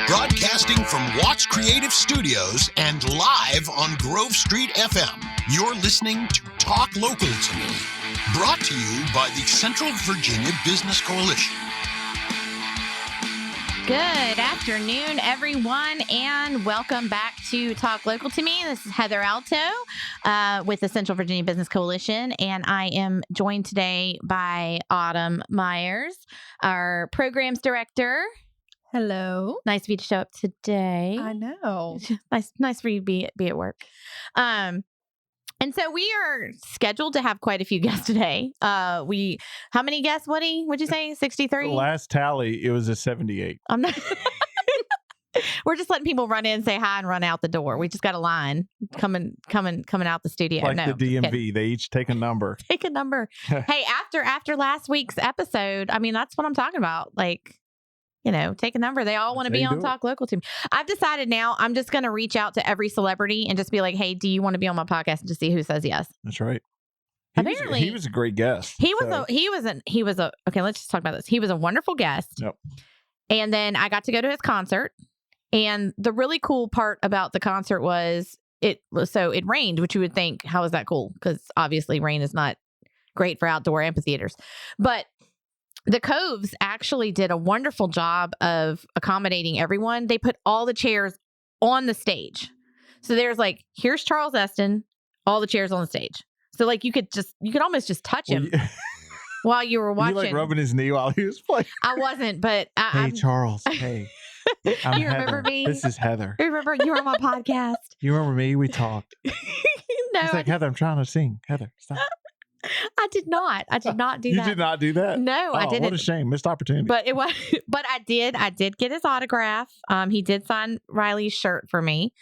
Broadcasting from Watts Creative Studios and live on Grove Street FM, you're listening to Talk Local to Me, brought to you by the Central Virginia Business Coalition. Good afternoon, everyone, and welcome back to Talk Local to Me. This is Heather Alto with the Central Virginia Business Coalition, and I am joined today by Autumn Myers, our programs director. Hello. Nice of you to show up today. I know. Nice for you to be at work. And so we are scheduled to have quite a few guests today. How many guests, Woody? Would you say 63? Last tally, it was a 78. I'm not. We're just letting people run in, say hi, and run out the door. We just got a line coming out the studio. Like no, the DMV, they each take a number. Take a number. Hey, after last week's episode, I mean, that's what I'm talking about. Like, you know, take a number. They all want to be on Talk Local to Me. I've decided now I'm just going to reach out to every celebrity and just be like, hey, do you want to be on my podcast? And just see who says yes. That's right. Apparently, he was a great guest. Okay, let's just talk about this. He was a wonderful guest. Yep. And then I got to go to his concert. And the really cool part about the concert was it rained, which you would think, how is that cool? Because obviously rain is not great for outdoor amphitheaters. But the Coves actually did a wonderful job of accommodating everyone. They put all the chairs on the stage. So there's like, here's Charles Esten, all the chairs on the stage. So like you could almost just touch him while you were watching. You like rubbing his knee while he was playing. I wasn't, but Hey, Charles. Hey. I'm you remember Heather. me? This is Heather. Remember you were on my podcast? You remember me? We talked. No. He's like, Heather, I'm trying to sing. Heather, stop. I did not do that. You did not do that? No, I didn't. What a shame. Missed opportunity. But I did get his autograph. He did sign Riley's shirt for me.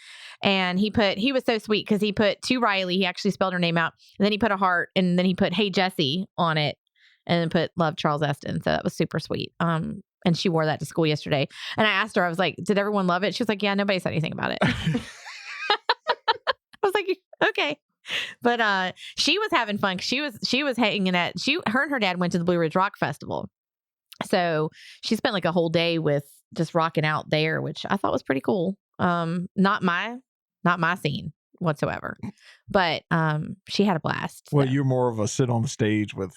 And he was so sweet because he put to Riley, he actually spelled her name out. And then he put a heart and then he put, hey, Jessy on it and then put love Charles Esten. So that was super sweet. And she wore that to school yesterday. And I asked her, I was like, did everyone love it? She was like, yeah, nobody said anything about it. I was like, okay. But she was having fun. She was hanging at her and her dad went to the Blue Ridge Rock Festival. So she spent like a whole day with just rocking out there, which I thought was pretty cool. Not my scene whatsoever. But she had a blast. Well, so. you're more of a sit on the stage with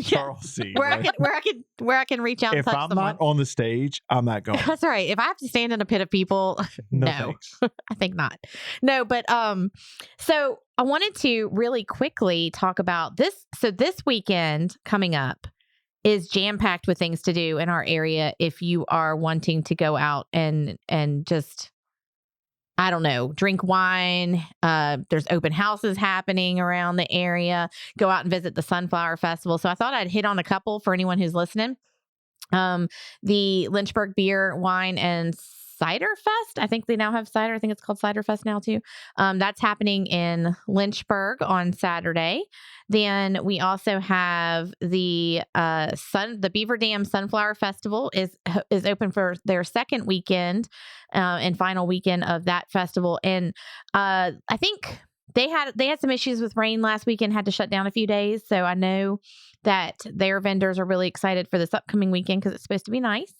Charles C. Where I can reach out and touch someone. If I'm not on the stage, I'm not going. That's right. If I have to stand in a pit of people, no. Thanks. I think not. No, but so I wanted to really quickly talk about this. So this weekend coming up is jam-packed with things to do in our area if you are wanting to go out and just, I don't know, drink wine. There's open houses happening around the area. Go out and visit the Sunflower Festival. So I thought I'd hit on a couple for anyone who's listening. The Lynchburg Beer, Wine, and Cider Fest. I think they now have cider. I think it's called Cider Fest now too. That's happening in Lynchburg on Saturday. Then we also have the Beaver Dam Sunflower Festival is open for their second weekend and final weekend of that festival. And I think they had some issues with rain last weekend, had to shut down a few days. So I know that their vendors are really excited for this upcoming weekend because it's supposed to be nice.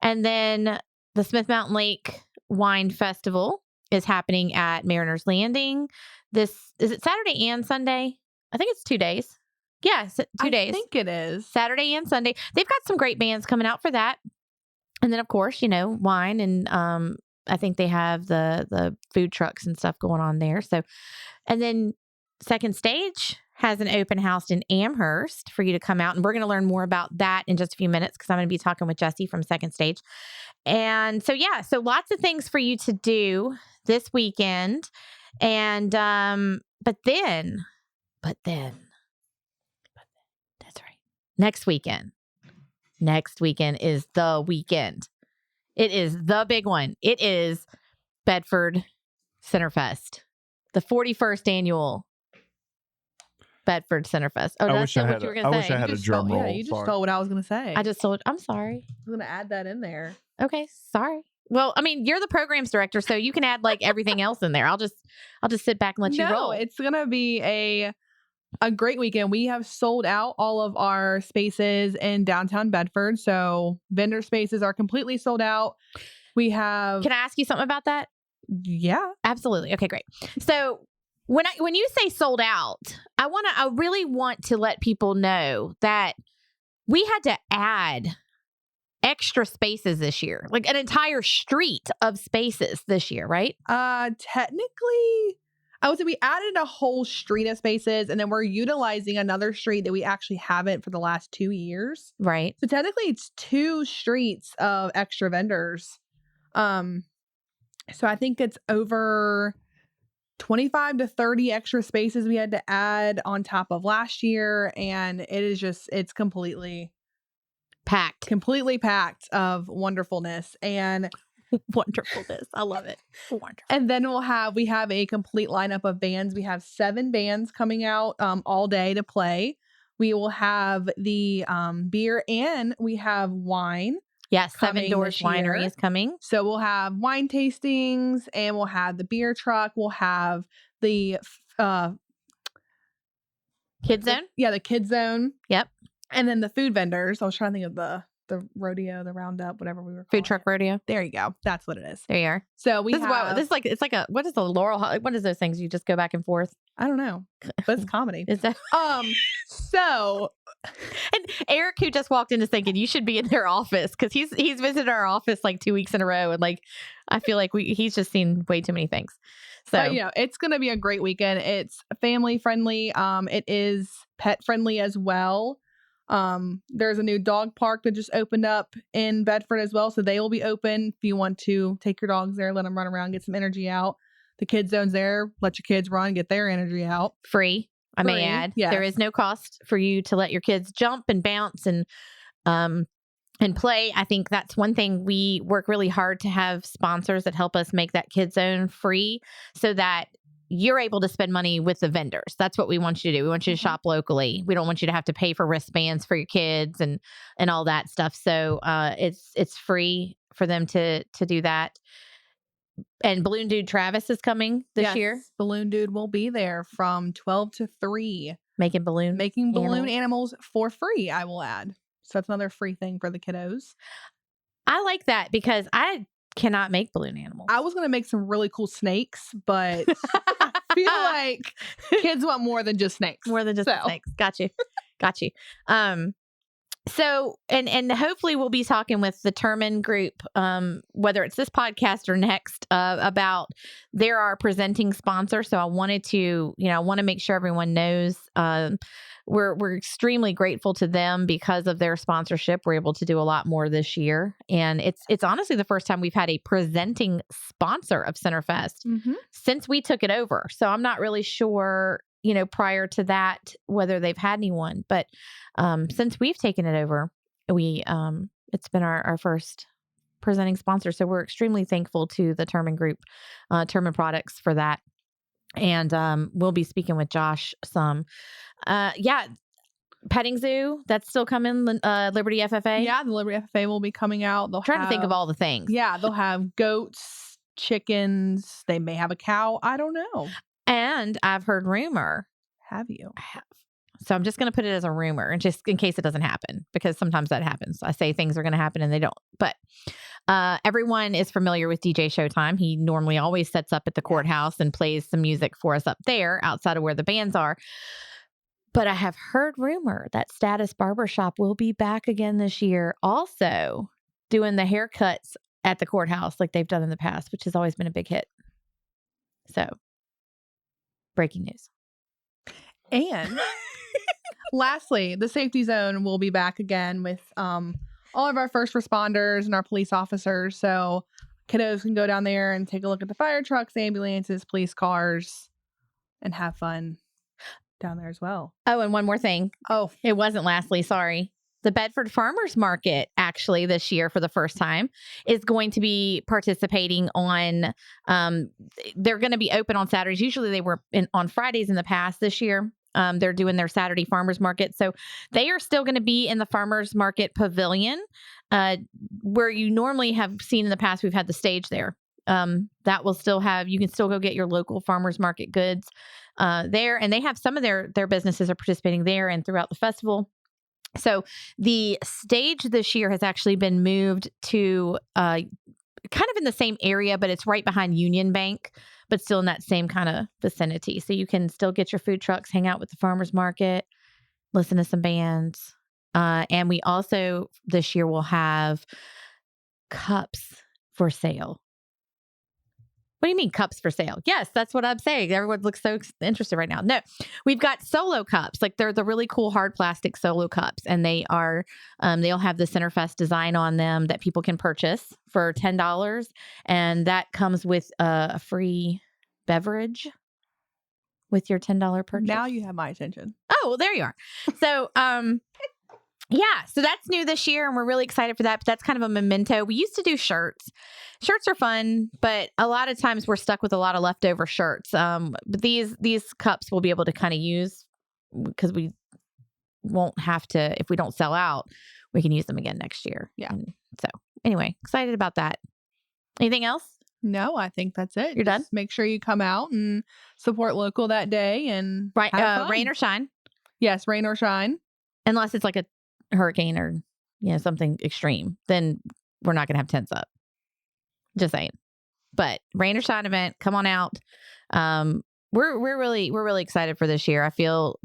And then the Smith Mountain Lake Wine Festival is happening at Mariners Landing. Is it Saturday and Sunday? I think it's 2 days. Yeah, 2 days. I think it is. Saturday and Sunday. They've got some great bands coming out for that. And then, of course, wine. And I think they have the food trucks and stuff going on there. So, and then Second Stage has an open house in Amherst for you to come out. And we're going to learn more about that in just a few minutes because I'm going to be talking with Jessy from Second Stage. And so, yeah, so lots of things for you to do this weekend. And, but then, that's right. Next weekend is the weekend. It is the big one. It is Bedford Centerfest, the 41st annual Bedford Centerfest. Oh, that's what you were going to say. I wish I had a drum roll. Yeah, you just stole what I was going to say. I'm sorry. I was going to add that in there. Okay, sorry. Well, I mean, you're the programs director, so you can add like everything else in there. I'll just sit back and let you roll. It's going to be a great weekend. We have sold out all of our spaces in downtown Bedford. So vendor spaces are completely sold out. We have, Can I ask you something about that? yeah. Absolutely. Okay, great. So when you say sold out, I really want to let people know that we had to add extra spaces this year, like an entire street of spaces this year, right? Technically, I would say we added a whole street of spaces, and then we're utilizing another street that we actually haven't for the last 2 years. Right. So technically, it's 2 streets of extra vendors. So I think it's over 25 to 30 extra spaces we had to add on top of last year, and it's completely Packed. packed of wonderfulness. And Wonderfulness. I love it. Wonderful. And then we have a complete lineup of bands. We have 7 bands coming out all day to play. We will have the beer, and we have wine. Yes, coming Seven Doors this year. Winery is coming. So we'll have wine tastings, and we'll have the beer truck. We'll have the Kid Zone? Yeah, the kid zone. Yep. And then the food vendors. I was trying to think of the rodeo, the roundup, whatever we were calling Food truck it. rodeo. There you go. That's what it is. There you are. So This is like it's like a what is the Laurel? What is those things you just go back and forth? I don't know, but it's comedy. Is that So and Eric, who just walked in, is thinking you should be in their office because he's visited our office like 2 weeks in a row, and like I feel like he's just seen way too many things. So it's gonna be a great weekend. It's family friendly. It is pet friendly as well. There's a new dog park that just opened up in Bedford as well, so they will be open if you want to take your dogs there, let them run around, get some energy out. The kids zone's there, let your kids run, get their energy out. Free, I may Free, add. yes. There is no cost for you to let your kids jump and bounce and play. I think that's one thing we work really hard to have sponsors that help us make that kid zone free so that you're able to spend money with the vendors. That's what we want you to do. We want you to shop locally. We don't want you to have to pay for wristbands for your kids and all that stuff. So it's free for them to do that. And Balloon Dude Travis is coming this year. Balloon Dude will be there from 12 to 3. Making balloon animals for free, I will add. So that's another free thing for the kiddos. I like that because I cannot make balloon animals. I was going to make some really cool snakes, but I feel like kids want more than just snakes. More than just snakes. Got you. So, and hopefully we'll be talking with the Terman Group, whether it's this podcast or next, about they're our presenting sponsor. So I wanted to, I want to make sure everyone knows, we're extremely grateful to them because of their sponsorship. We're able to do a lot more this year. And it's honestly the first time we've had a presenting sponsor of Centerfest since we took it over. So I'm not really sure, prior to that, whether they've had anyone, but since we've taken it over, it's been our first presenting sponsor. So we're extremely thankful to the Terman Group, Terman Products for that. And we'll be speaking with Josh some. Petting Zoo, that's still coming, Liberty FFA. Yeah, the Liberty FFA will be coming out. Trying to think of all the things. Yeah, they'll have goats, chickens. They may have a cow. I don't know. And I've heard rumor. Have you? I have. So I'm just going to put it as a rumor, and just in case it doesn't happen, because sometimes that happens. I say things are going to happen and they don't. But everyone is familiar with DJ Showtime. He normally always sets up at the courthouse and plays some music for us up there outside of where the bands are. But I have heard rumor that Status Barbershop will be back again this year, also doing the haircuts at the courthouse like they've done in the past, which has always been a big hit. So, breaking news. And lastly, the safety zone will be back again with all of our first responders and our police officers. So kiddos can go down there and take a look at the fire trucks, ambulances, police cars, and have fun down there as well. Oh, and one more thing. Oh, it wasn't lastly. Sorry. The Bedford Farmers Market, actually, this year for the first time, is going to be participating on, they're going to be open on Saturdays. Usually they were on Fridays in the past. This year, they're doing their Saturday Farmers Market. So they are still going to be in the Farmers Market Pavilion, where you normally have seen in the past, we've had the stage there. That will still have, you can still go get your local farmers market goods there. And they have some of their businesses are participating there and throughout the festival. So the stage this year has actually been moved to kind of in the same area, but it's right behind Union Bank, but still in that same kind of vicinity. So you can still get your food trucks, hang out with the farmers market, listen to some bands. And we also this year will have cups for sale. What do you mean cups for sale? Yes, that's what I'm saying. Everyone looks so interested right now. No, we've got solo cups. Like they're the really cool hard plastic solo cups, and they are they'll have the Centerfest design on them that people can purchase for $10, and that comes with a free beverage with your $10 purchase. Now you have my attention. Oh, well, there you are. So, yeah, so that's new this year, and we're really excited for that. But that's kind of a memento. We used to do shirts. Shirts are fun, but a lot of times we're stuck with a lot of leftover shirts. But these cups we'll be able to kind of use because we won't have to, if we don't sell out, we can use them again next year. Yeah. And so anyway, excited about that. Anything else? No, I think that's it. You're done? Just make sure you come out and support local that day and Right. have fun. Rain or shine, Yes, rain or shine. unless it's like a hurricane or something extreme, then we're not gonna have tents up. Just saying. But rain or shine event, come on out. We're really excited for this year. I feel,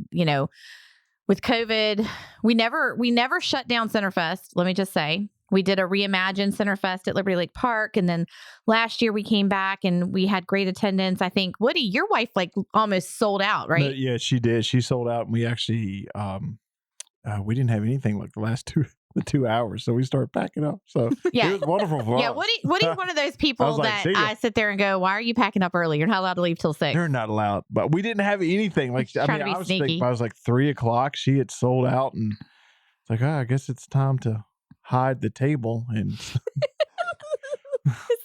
with COVID, we never shut down Centerfest. Let me just say, we did a reimagined Centerfest at Liberty Lake Park, and then last year we came back and we had great attendance. I think Woody, your wife, like almost sold out, right? No, yeah, she did. She sold out, and we actually we didn't have anything like the last 2 hours, so we started packing up. So Yeah. it was wonderful for Yeah, us. Woody's one of those people like, that "See ya." I sit there and go, "Why are you packing up early? You're not allowed to leave till 6." They're not allowed, but we didn't have anything. Like Trying to be I was sneaky. thinking by it was like 3:00. She had sold out, and it's like, I guess it's time to hide the table. And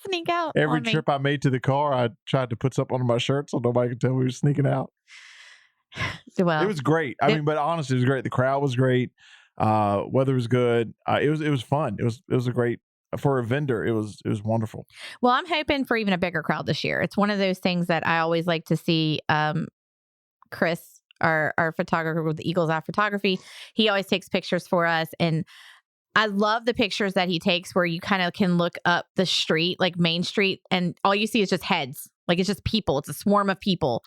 Sneak out. every on me. trip I made to the car, I tried to put something under my shirt so nobody could tell we were sneaking out. Well, It was great. I mean, but honestly, it was great. The crowd was great. Weather was good. It was fun. It was a great, for a vendor. It was wonderful. Well, I'm hoping for even a bigger crowd this year. It's one of those things that I always like to see. Chris, our photographer with the Eagles Eye Photography, he always takes pictures for us, and I love the pictures that he takes where you kind of can look up the street, like Main Street, and all you see is just heads. Like it's just people. It's a swarm of people.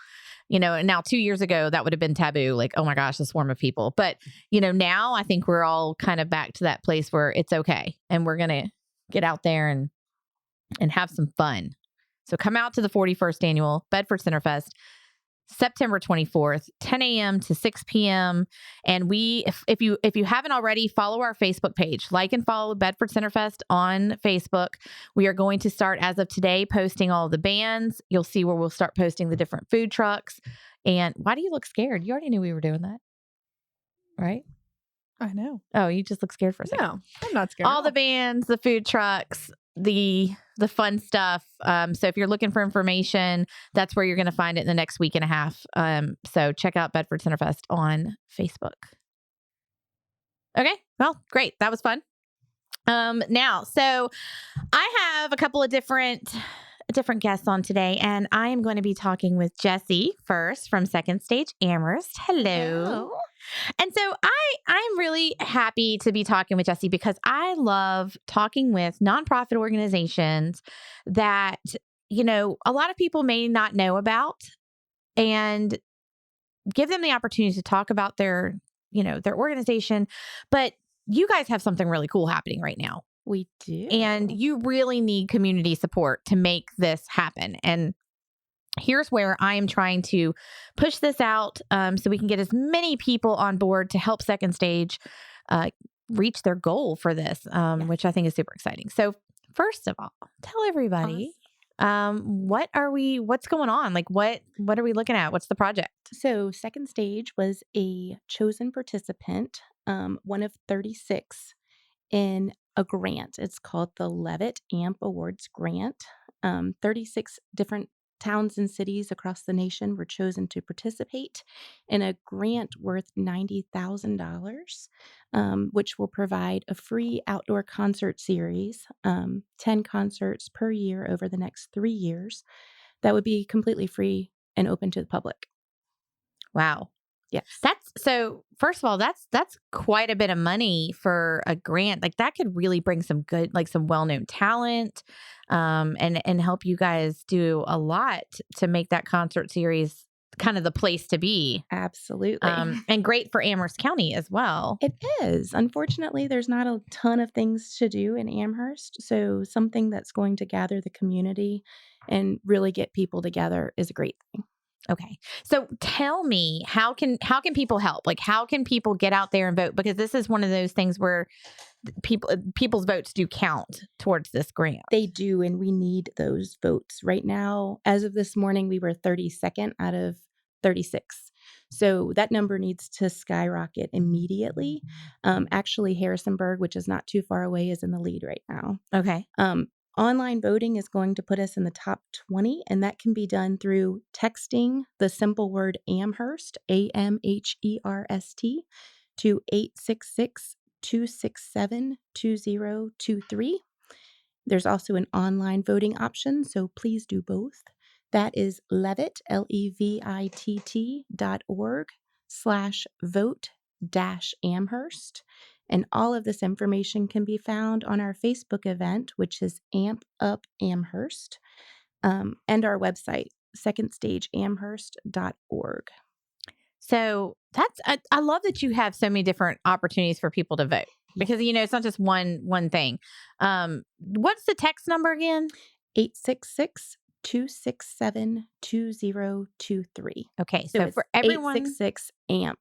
And now 2 years ago, that would have been taboo. Like, oh my gosh, a swarm of people. But, now I think we're all kind of back to that place where it's okay. And we're going to get out there and have some fun. So come out to the 41st annual Bedford Centerfest, September 24th, 10 a.m. to 6 p.m. And if you haven't already, follow our Facebook page. Like and follow Bedford Centerfest on Facebook. We are going to start, as of today, posting all the bands. You'll see where we'll start posting the different food trucks. And why do you look scared? You already knew we were doing that, right? I know. Oh, you just look scared for a second. No, I'm not scared. All the bands, the food trucks, the fun stuff. So if you're looking for information, that's where you're going to find it in the next week and a half. So check out Bedford Centerfest on Facebook. Okay. Well, great. That was fun. Now, so I have a couple of different guests on today, and I am going to be talking with Jessy first from Second Stage Amherst. Hello. And so I'm really happy to be talking with Jessy because I love talking with nonprofit organizations that, a lot of people may not know about, and give them the opportunity to talk about their organization. But you guys have something really cool happening right now. We do. And you really need community support to make this happen. And here's where I am trying to push this out so we can get as many people on board to help Second Stage reach their goal for this, which I think is super exciting. So first of all, tell everybody, what's going on? Like, what are we looking at? What's the project? So Second Stage was a chosen participant, one of 36 in a grant. It's called the Levitt AMP Awards Grant. 36 different towns and cities across the nation were chosen to participate in a grant worth $90,000, which will provide a free outdoor concert series, 10 concerts per year over the next 3 years that would be completely free and open to the public. Wow. Yes. So first of all, that's quite a bit of money for a grant. Like that could really bring some good, like some well-known talent, and help you guys do a lot to make that concert series kind of the place to be. Absolutely. And great for Amherst County as well. It is. Unfortunately, there's not a ton of things to do in Amherst. So something that's going to gather the community and really get people together is a great thing. Okay. So tell me, how can people help? Like, how can people get out there and vote? Because this is one of those things where people's votes do count towards this grant. They do, and we need those votes. Right now, as of this morning, we were 32nd out of 36. So that number needs to skyrocket immediately. Actually, Harrisonburg, which is not too far away, is in the lead right now. Okay. Online voting is going to put us in the top 20, and that can be done through texting the simple word Amherst, AMHERST, to 866-267-2023. There's also an online voting option, so please do both. That is Levitt, levitt.org/vote-Amherst. And all of this information can be found on our Facebook event, which is Amp Up Amherst, and our website, secondstageamherst.org. So I love that you have so many different opportunities for people to vote, because it's not just one thing. What's the text number again? 866-267-2023. Okay, so for everyone, 866 AMP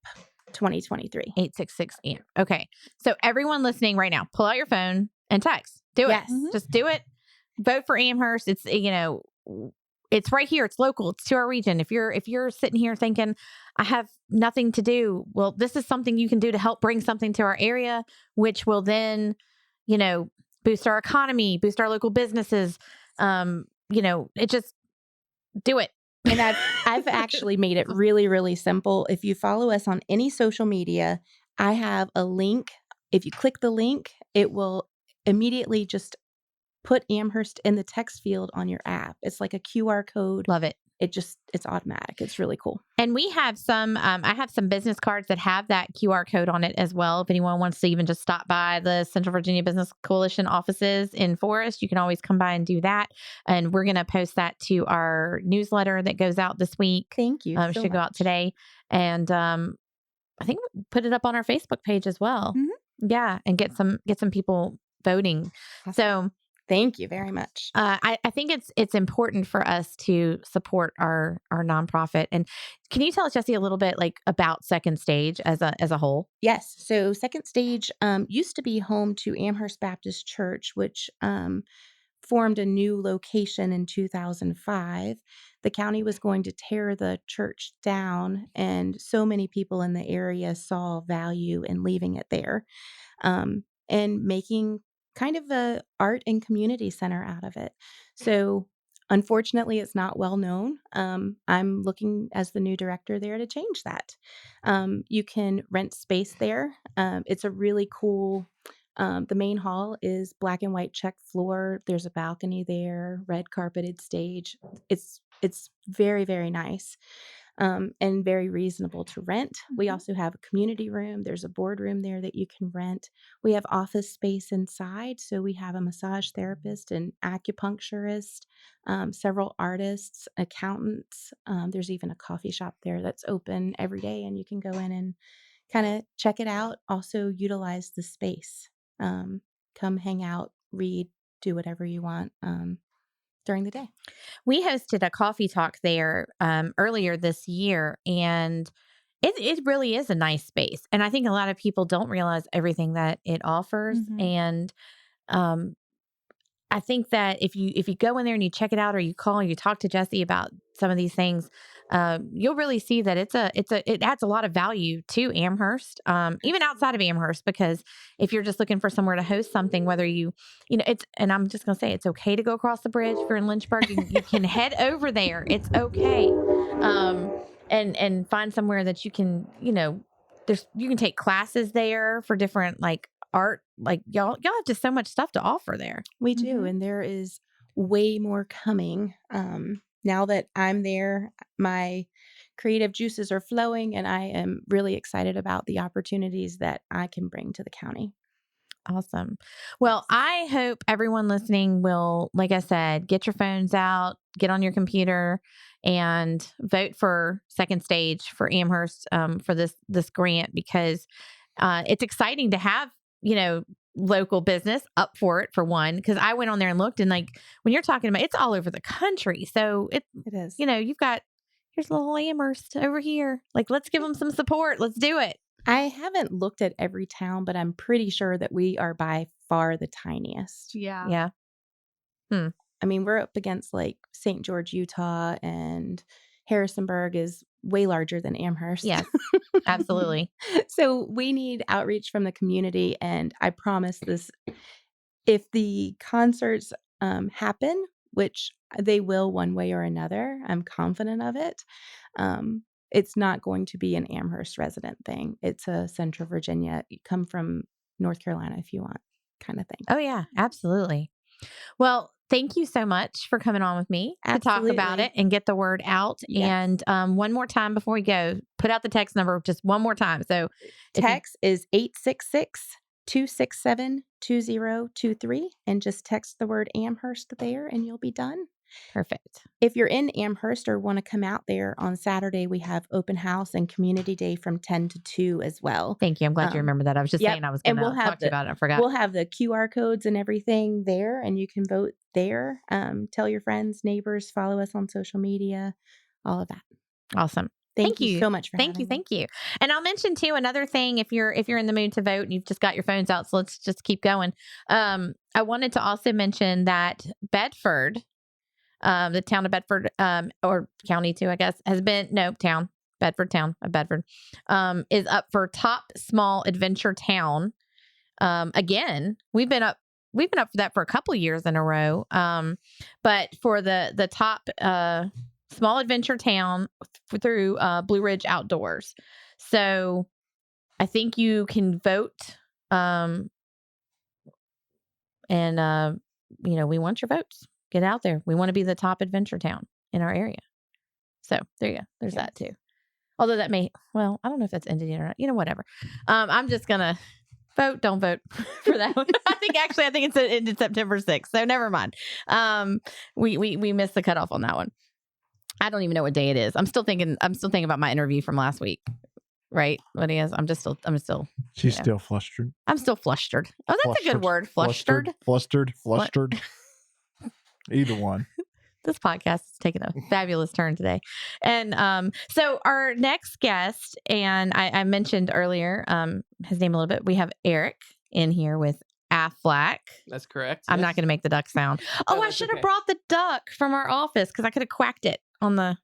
2023. 866 AMP. Okay, so everyone listening right now, pull out your phone and text. Do it. Yes. Just do it. Vote for Amherst. It's it's right here. It's local. It's to our region. If you're sitting here thinking, I have nothing to do, well, this is something you can do to help bring something to our area, which will then, boost our economy, boost our local businesses. It just do it. And I've actually made it really, really simple. If you follow us on any social media, I have a link. If you click the link, it will immediately just put Amherst in the text field on your app. It's like a QR code. Love it. It's automatic. It's really cool. And we have I have some business cards that have that QR code on it as well. If anyone wants to even just stop by the Central Virginia Business Coalition offices in Forest, you can always come by and do that. And we're going to post that to our newsletter that goes out this week. Thank you. It should go out today. And I think we'll put it up on our Facebook page as well. Mm-hmm. Yeah. And get some people voting. Awesome. So thank you very much. I think it's important for us to support our nonprofit. And can you tell us, Jessy, a little bit about Second Stage as a whole? Yes. So Second Stage used to be home to Amherst Baptist Church, which formed a new location in 2005. The county was going to tear the church down, and so many people in the area saw value in leaving it there, and making kind of a art and community center out of it. So unfortunately, it's not well known. I'm looking as the new director there to change that. You can rent space there. It's a really cool, the main hall is black and white check floor. There's a balcony there, red carpeted stage. It's very, very nice. And very reasonable to rent. We also have a community room. There's a boardroom there that you can rent. We have office space inside. So we have a massage therapist, an acupuncturist, several artists, accountants. There's even a coffee shop there that's open every day, and you can go in and kind of check it out. Also utilize the space. Come hang out, read, do whatever you want. During the day. We hosted a coffee talk there earlier this year, and it really is a nice space. And I think a lot of people don't realize everything that it offers. Mm-hmm. And I think that if you go in there and you check it out, or you call and you talk to Jessy about some of these things, you'll really see that it adds a lot of value to Amherst, even outside of Amherst, because if you're just looking for somewhere to host something, whether and I'm just going to say, it's okay to go across the bridge. If you're in Lynchburg, you can head over there. It's okay. And find somewhere that you can, you can take classes there for different art. Y'all have just so much stuff to offer there. We do. And there is way more coming. Now that I'm there, my creative juices are flowing, and I am really excited about the opportunities that I can bring to the county. Awesome. Well, I hope everyone listening will, like I said, get your phones out, get on your computer, and vote for second stage for Amherst for this grant, because it's exciting to have, local business up for it, for one, because I went on there and looked, and like when you're talking about, it's all over the country. So It is. you've got, here's little Amherst over here. Like, let's give them some support. Let's do it. I haven't looked at every town, but I'm pretty sure that we are by far the tiniest. Yeah. Yeah. I mean, we're up against like St. George, Utah, and Harrisonburg is way larger than Amherst. Yes, absolutely. So we need outreach from the community. And I promise this, if the concerts happen, which they will one way or another, I'm confident of it. It's not going to be an Amherst resident thing. It's a Central Virginia, you come from North Carolina if you want kind of thing. Oh, yeah, absolutely. Well, thank you so much for coming on with me to talk about Absolutely. it and get the word out. Yes. And one more time before we go, put out the text number just one more time. So if you- Text is 866-267-2023, and just text the word Amherst there and you'll be done. Perfect. If you're in Amherst or want to come out there on Saturday, we have open house and community day from 10 to 2 as well. Thank you. I'm glad you remember that. I was just Yep, saying I was and going to we'll have talk to you about it. I forgot. We'll have the QR codes and everything there, and you can vote there. Tell your friends, neighbors, follow us on social media, all of that. Awesome. Thank you so much for Thank you. having me. Thank you. And I'll mention too, another thing, if you're in the mood to vote and you've just got your phones out, so let's just keep going. I wanted to also mention that Bedford, the town of Bedford, or county too, I guess, Bedford town of Bedford, is up for top small adventure town. Again, we've been up for that for a couple of years in a row. But for the top, small adventure town through, Blue Ridge Outdoors. So I think you can vote, and, we want your votes. Get out there. We want to be the top adventure town in our area. So there you go. There's that too. Although that I don't know if that's ended yet or not. Whatever. I'm just going to vote. Don't vote for that one. I think it's ended September 6th. So never mind. We missed the cutoff on that one. I don't even know what day it is. I'm still thinking about my interview from last week. Right? What it is. I'm still. She's still flustered. I'm still flustered. Oh, that's a good word. Flustered. Flustered. Either one. This podcast is taking a fabulous turn today. And so our next guest, and I mentioned earlier his name a little bit. We have Eric in here with Aflac. That's correct. I'm not going to make the duck sound. Oh, I should have brought the duck from our office because I could have quacked it on the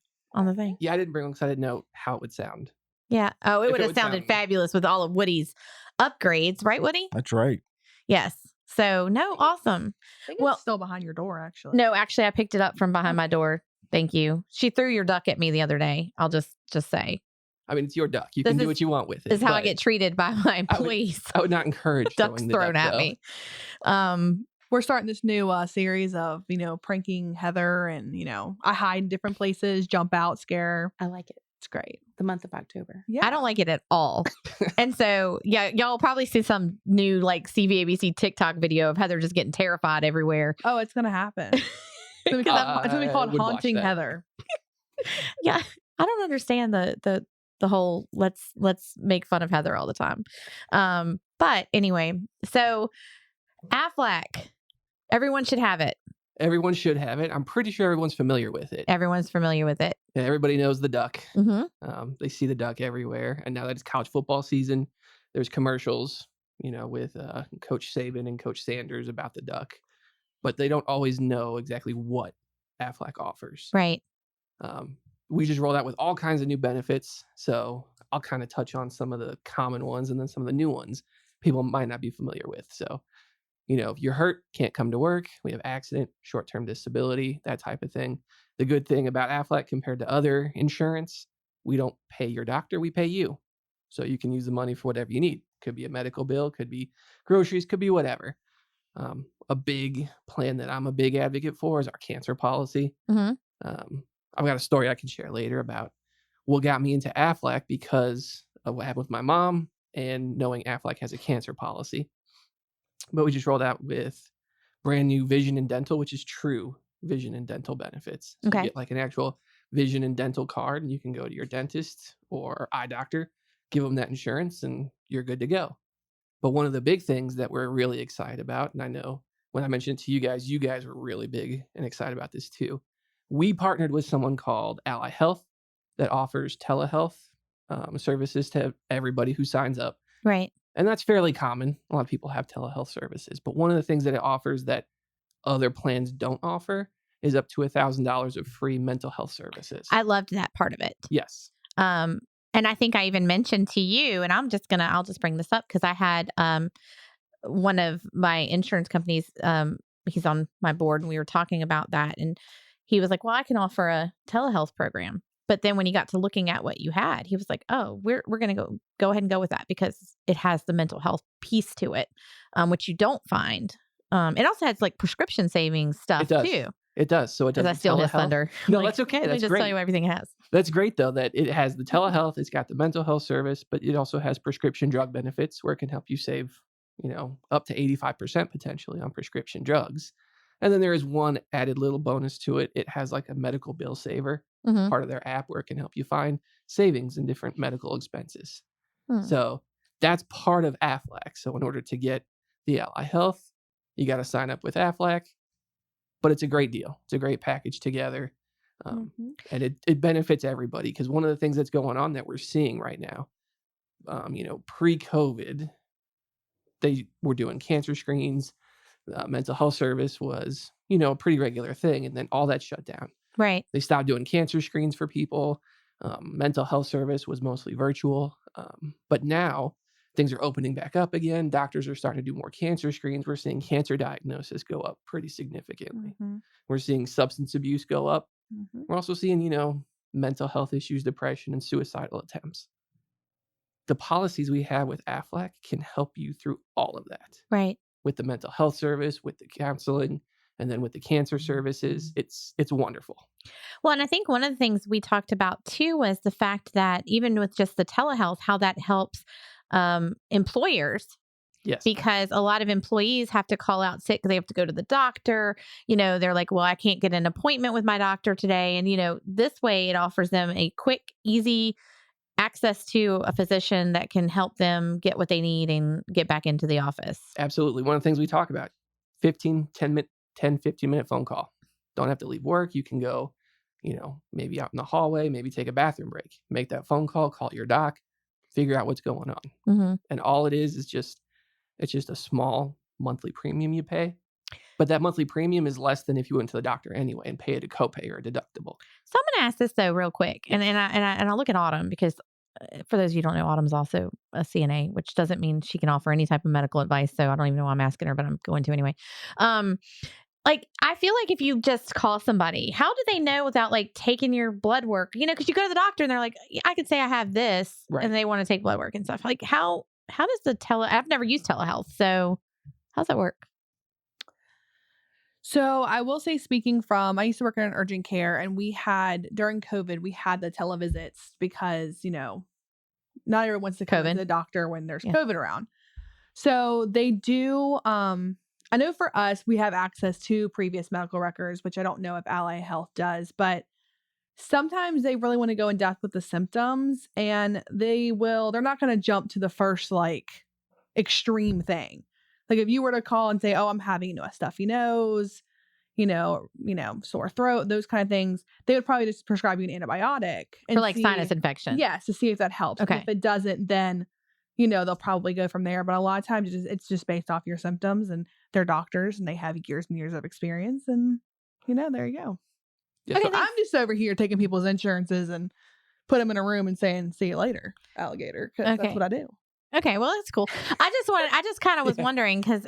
thing. Yeah, I didn't bring one because I didn't know how it would sound. Yeah. Oh, it If would it have would sounded sound- fabulous with all of Woody's upgrades, right, Woody? That's right. Yes. So no, awesome. I think Well- it's still behind your door, actually. No, actually, I picked it up from behind my door. Thank you. She threw your duck at me the other day. I'll just say I mean, it's your duck. You This can do is- what you want with it. this is how I but get treated by my employees. I would not encourage Ducks throwing the thrown duck, at though. me. We're starting this new series of, pranking Heather, and, I hide in different places, jump out, scare her. I like it. It's great. The month of October. Yeah. I don't like it at all. And so, yeah, y'all probably see some new like CVABC TikTok video of Heather just getting terrified everywhere. Oh, it's going to happen. It's going to be called I would watch Haunting that. Heather. Yeah, I don't understand the whole let's make fun of Heather all the time. But anyway, so Aflac, everyone should have it. Everyone should have it. I'm pretty sure everyone's familiar with it. Everyone's familiar with it. Yeah, everybody knows the duck. Mm-hmm. They see the duck everywhere. And now that it's college football season, there's commercials, with Coach Saban and Coach Sanders about the duck. But they don't always know exactly what Aflac offers. Right. We just rolled out with all kinds of new benefits. So I'll kind of touch on some of the common ones and then some of the new ones people might not be familiar with. So, if you're hurt, can't come to work, we have accident, short-term disability, that type of thing. The good thing about Aflac compared to other insurance, we don't pay your doctor, we pay you. So you can use the money for whatever you need. Could be a medical bill, could be groceries, could be whatever. A big plan that I'm a big advocate for is our cancer policy. Mm-hmm. I've got a story I can share later about what got me into Aflac because of what happened with my mom and knowing Aflac has a cancer policy. But we just rolled out with brand new vision and dental, which is true vision and dental benefits. So Okay. you get like an actual vision and dental card, and you can go to your dentist or eye doctor, give them that insurance, and you're good to go. But one of the big things that we're really excited about, and I know when I mentioned it to you guys were really big and excited about this too. We partnered with someone called Ally Health that offers telehealth services to everybody who signs up. Right. And that's fairly common. A lot of people have telehealth services. But one of the things that it offers that other plans don't offer is up to $1,000 of free mental health services. I loved that part of it. Yes. And I think I even mentioned to you, and I'll just bring this up because I had one of my insurance companies, he's on my board, and we were talking about that. And he was like, well, I can offer a telehealth program. But then when he got to looking at what you had, he was like, oh, we're going to go ahead and go with that because it has the mental health piece to it, which you don't find. It also has like prescription savings stuff too. It does. So it does. Because I steal his thunder. No, that's okay. Let me That's just great. tell you everything it has. That's great though, that it has the telehealth, it's got the mental health service, but it also has prescription drug benefits where it can help you save, up to 85% potentially on prescription drugs. And then there is one added little bonus to it. It has like a medical bill saver, Mhm. part of their app where it can help you find savings in different medical expenses. Hmm. So that's part of Aflac. So in order to get the Ally Health, you got to sign up with Aflac, but it's a great deal. It's a great package together. And it benefits everybody because one of the things that's going on that we're seeing right now, pre-COVID, they were doing cancer screens. Mental health service was, a pretty regular thing. And then all that shut down. Right. They stopped doing cancer screens for people. Mental health service was mostly virtual. But now things are opening back up again. Doctors are starting to do more cancer screens. We're seeing cancer diagnosis go up pretty significantly. Mm-hmm. We're seeing substance abuse go up. Mm-hmm. We're also seeing, mental health issues, depression, and suicidal attempts. The policies we have with Aflac can help you through all of that. Right. With the mental health service, with the counseling, and then with the cancer services. It's wonderful. Well, and I think one of the things we talked about too was the fact that even with just the telehealth, how that helps employers. Yes. Because a lot of employees have to call out sick because they have to go to the doctor. They're like, well, I can't get an appointment with my doctor today. And, this way it offers them a quick, easy access to a physician that can help them get what they need and get back into the office. Absolutely. One of the things we talk about, 15 minute phone call. Don't have to leave work. You can go, maybe out in the hallway, maybe take a bathroom break, make that phone call your doc, figure out what's going on. Mm-hmm. And all it is it's just a small monthly premium you pay. But that monthly premium is less than if you went to the doctor anyway and paid a copay or a deductible. So I'm going to ask this though, real quick, and I look at Autumn because for those of you who don't know, Autumn's also a CNA, which doesn't mean she can offer any type of medical advice. So I don't even know why I'm asking her, but I'm going to anyway. I feel like if you just call somebody, how do they know without like taking your blood work? Because you go to the doctor and they're like, I could say I have this, right, and they want to take blood work and stuff. Like how does the I've never used telehealth, so how's that work? So I will say, I used to work in an urgent care, and during COVID, we had the televisits because, not everyone wants to come to the doctor when there's COVID around. So they do, I know for us, we have access to previous medical records, which I don't know if Ally Health does, but sometimes they really want to go in depth with the symptoms, and they're not going to jump to the first extreme thing. Like if you were to call and say, oh, I'm having a stuffy nose, sore throat, those kind of things, they would probably just prescribe you an antibiotic. For sinus infection. Yes, to see if that helps. Okay. If it doesn't, then, they'll probably go from there. But a lot of times it's just based off your symptoms, and they're doctors and they have years and years of experience, and, there you go. Yeah, Okay, I'm just over here taking people's insurances and put them in a room and saying, see you later, alligator, because that's what I do. Okay, well, that's cool. I just kind of was wondering because,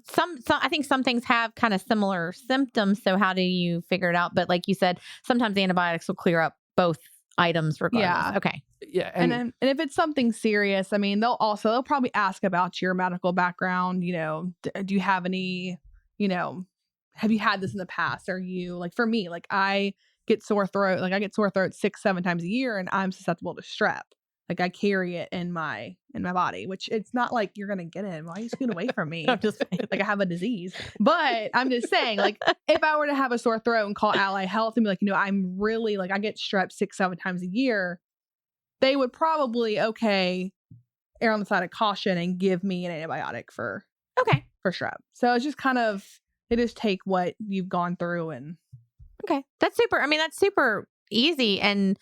some I think some things have kind of similar symptoms. So how do you figure it out? But like you said, sometimes the antibiotics will clear up both items regardless. Yeah. Okay. Yeah. And if it's something serious, they'll probably ask about your medical background. Do you have any, have you had this in the past? Are you for me, I get sore throat. Like I get sore throat 6-7 times a year, and I'm susceptible to strep. Like I carry it in my body, which it's not like you're gonna get it. Why you scoot away from me? I'm just saying. Like I have a disease. But I'm just saying, like, if I were to have a sore throat and call Ally Health and be like, I'm really like I get strep 6-7 times a year, they would probably err on the side of caution and give me an antibiotic for strep. So it's just kind of they just take what you've gone through and That's super. I mean, that's super easy. And,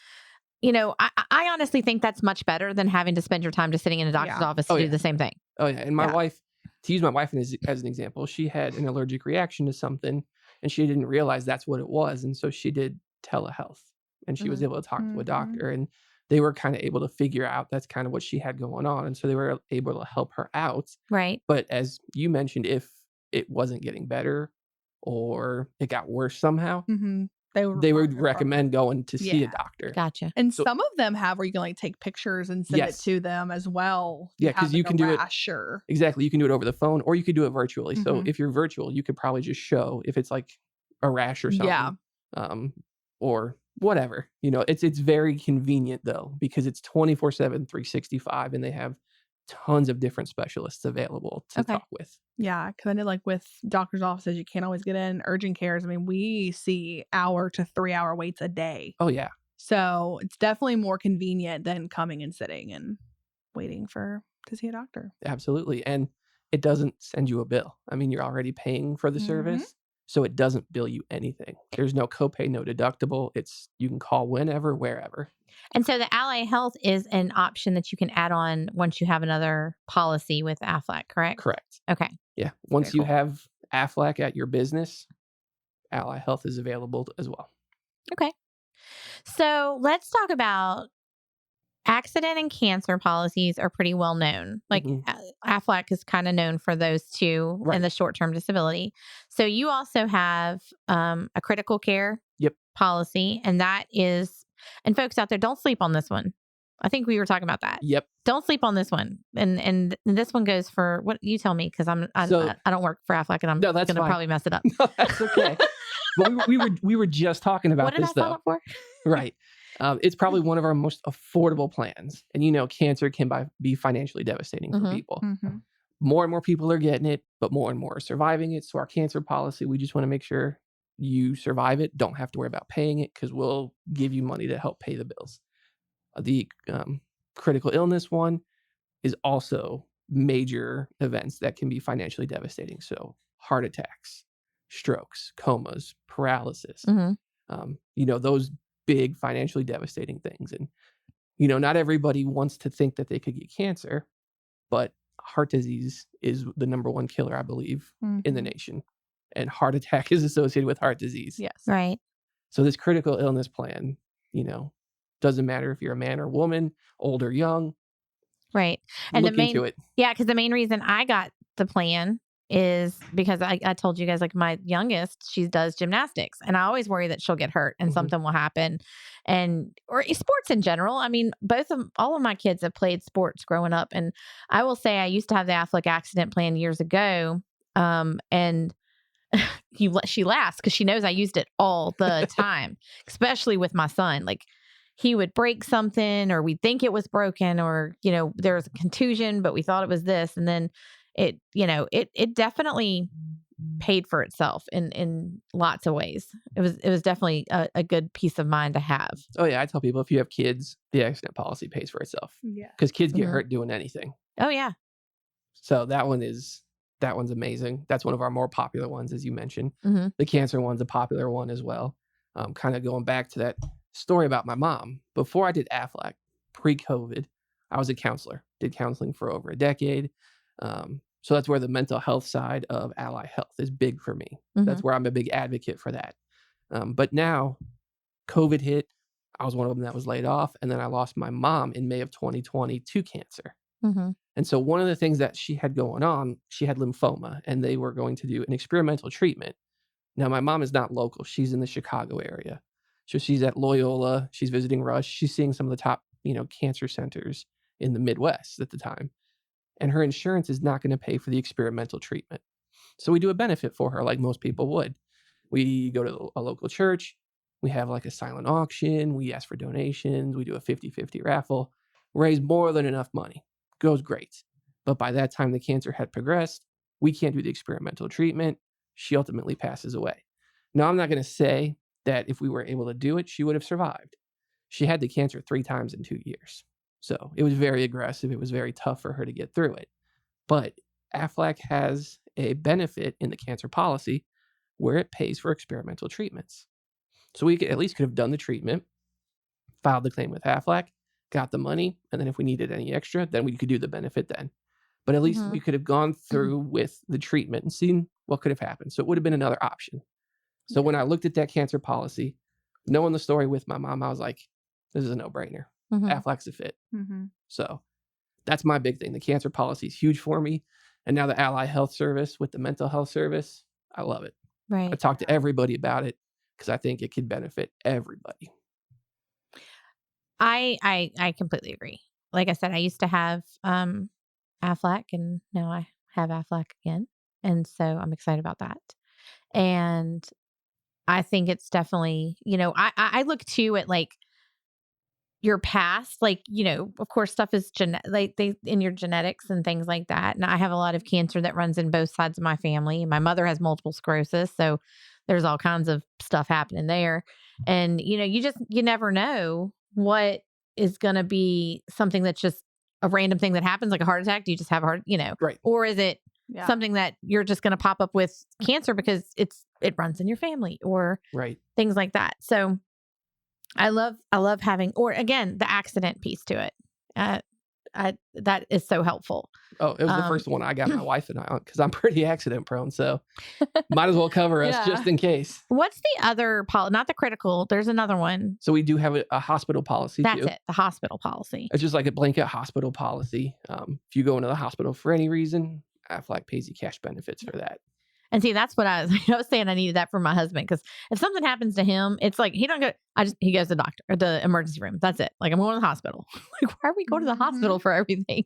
I honestly think that's much better than having to spend your time just sitting in a doctor's office to do the same thing. Oh, yeah. And my wife, to use my wife as an example, she had an allergic reaction to something and she didn't realize that's what it was. And so she did telehealth and she was able to talk to a doctor and they were kind of able to figure out that's kind of what she had going on. And so they were able to help her out. Right. But as you mentioned, if it wasn't getting better or it got worse somehow, they would recommend going to see a doctor. Gotcha. And some of them have where you can like take pictures and send it to them as well. Yeah, because you can do it. Sure. Exactly. You can do it over the phone or you could do it virtually. So if you're virtual, you could probably just show if it's like a rash or something. Yeah. Or whatever. It's very convenient though, because it's 24/7, 365, and they have tons of different specialists available to talk with. Yeah, because I know like with doctor's offices, you can't always get in. Urgent cares, I mean, we see 1 to 3 hour waits a day. Oh, yeah. So it's definitely more convenient than coming and sitting and waiting to see a doctor. Absolutely. And it doesn't send you a bill. I mean, you're already paying for the service, so it doesn't bill you anything. There's no copay, no deductible. You can call whenever, wherever. And so the Ally Health is an option that you can add on once you have another policy with Aflac, correct? Correct. Okay. Yeah. Once you have Aflac at your business, Ally Health is available as well. Okay. So let's talk about accident and cancer policies are pretty well known. Like Aflac is kind of known for those two and the short-term disability. So you also have a critical care policy, and that is, and folks out there, don't sleep on this one. I think we were talking about that. Yep. Don't sleep on this one. And this one goes for what you tell me, because I don't work for Aflac and I'm going to probably mess it up. No, that's okay. But we were just talking about this though. What did I sign up for? Right. It's probably one of our most affordable plans. And cancer can be financially devastating for people. More and more people are getting it, but more and more are surviving it. So our cancer policy, we just want to make sure you survive it. Don't have to worry about paying it because we'll give you money to help pay the bills. The critical illness one is also major events that can be financially devastating. So heart attacks, strokes, comas, paralysis, those big financially devastating things. And, not everybody wants to think that they could get cancer, but heart disease is the number one killer, I believe, in the nation. And heart attack is associated with heart disease. Yes. Right. So this critical illness plan, doesn't matter if you're a man or woman, old or young. Right. And into it. Yeah, because the main reason I got the plan is because I told you guys, like my youngest, she does gymnastics, and I always worry that she'll get hurt and something will happen, or sports in general. I mean, all of my kids have played sports growing up, and I will say I used to have the Aflac accident plan years ago, and she laughs because she knows I used it all the time, especially with my son. Like he would break something, or we'd think it was broken, or there was a contusion, but we thought it was this, and then it definitely paid for itself in lots of ways. It was definitely a good peace of mind to have. Oh yeah, I tell people if you have kids, the accident policy pays for itself. Yeah, because kids get hurt doing anything. Oh yeah. So that one's amazing. That's one of our more popular ones, as you mentioned. The cancer one's a popular one as well. Kind of going back to that story about my mom. Before I did Aflac, pre-COVID, I was a counselor. Did counseling for over a decade. So that's where the mental health side of Ally Health is big for me. That's where I'm a big advocate for that. But now COVID hit. I was one of them that was laid off. And then I lost my mom in May of 2020 to cancer. And so one of the things that she had going on, she had lymphoma, and they were going to do an experimental treatment. Now, my mom is not local. She's in the Chicago area. So she's at Loyola. She's visiting Rush. She's seeing some of the top, cancer centers in the Midwest at the time. And her insurance is not going to pay for the experimental treatment. So we do a benefit for her like most people would. We go to a local church. We have like a silent auction. We ask for donations. We do a 50-50 raffle, raise more than enough money. Goes great. But by that time, the cancer had progressed. We can't do the experimental treatment. She ultimately passes away. Now, I'm not going to say that if we were able to do it, she would have survived. She had the cancer 3 times in 2 years. So it was very aggressive. It was very tough for her to get through it. But Aflac has a benefit in the cancer policy where it pays for experimental treatments. So we at least could have done the treatment, filed the claim with Aflac, got the money, and then if we needed any extra, then we could do the benefit then. But at least we could have gone through with the treatment and seen what could have happened. So it would have been another option. So when I looked at that cancer policy, knowing the story with my mom, I was like, this is a no-brainer. Aflac's a fit. So that's my big thing. The cancer policy is huge for me. And now the Ally Health Service with the mental health service, I love it. I talk to everybody about it because I think it could benefit everybody. I completely agree. Like I said, I used to have Aflac, and now I have Aflac again. And so I'm excited about that. And I think it's definitely, I look too at like your past, like, of course, stuff is like they in your genetics and things like that. And I have a lot of cancer that runs in both sides of my family. My mother has multiple sclerosis, so there's all kinds of stuff happening there. And you never know what is going to be something that's just a random thing that happens, like a heart attack. Do you just have a heart, Right. Or is it something that you're just going to pop up with cancer because it runs in your family or things like that. So I love having, or again, the accident piece to it. That is so helpful. Oh, it was the first one I got my wife and I on because I'm pretty accident prone. So might as well cover us just in case. What's the other policy? Not the critical. There's another one. So we do have a hospital policy That's too. it. The hospital policy. It's just like a blanket hospital policy. If you go into the hospital for any reason, Aflac pays you cash benefits for that. And see, that's what I was saying. I needed that for my husband because if something happens to him, it's like he don't go. He goes to the doctor or the emergency room. That's it. Like I'm going to the hospital. Like why are we going to the hospital for everything?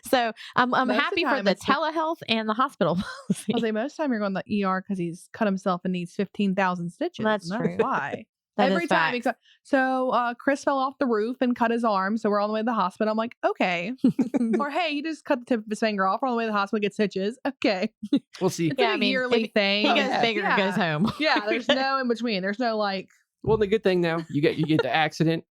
So I'm happy for the telehealth and the hospital policy. I'll say most of the time you're going to the ER because he's cut himself and needs 15,000 stitches. That's true. That's why. That Every time. So Chris fell off the roof and cut his arm. So we're on the way to the hospital. I'm like, okay. Or hey, he just cut the tip of his finger off. We're on the way to the hospital, get stitches. Okay. We'll see. It's a yearly thing. He goes bigger and goes home. Yeah. There's no in between. There's no like. Well, the good thing now, you get the accident